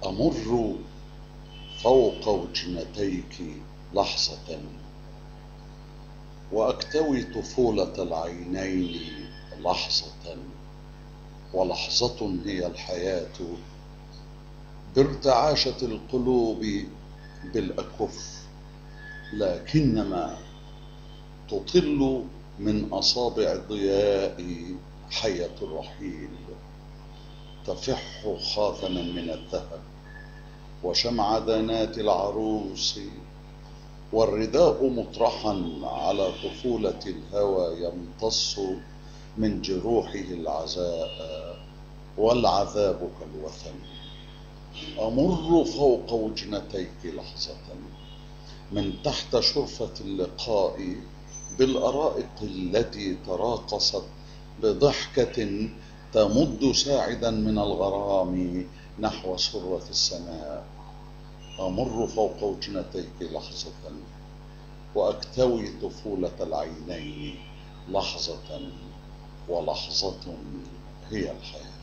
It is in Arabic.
أمر فوق وجنتيك لحظة، وأكتوي طفولة العينين لحظة، ولحظة هي الحياة بارتعاشة القلوب بالأكف، لكنما تطل من أصابع الضياء حية الرحيل، تفح خاتما من الذهب وشمع دانات العروس، والرداء مطرحا على طفولة الهوى يمتص من جروحه العزاء، والعذاب كالوثن. أمر فوق وجنتيك لحظة من تحت شرفة اللقاء بالأرائك التي تراقصت بضحكة تمد ساعدا من الغرام نحو سرة السماء. أمر فوق وجنتيك لحظة، وأكتوي طفولة العينين لحظة، ولحظة هي الحياة.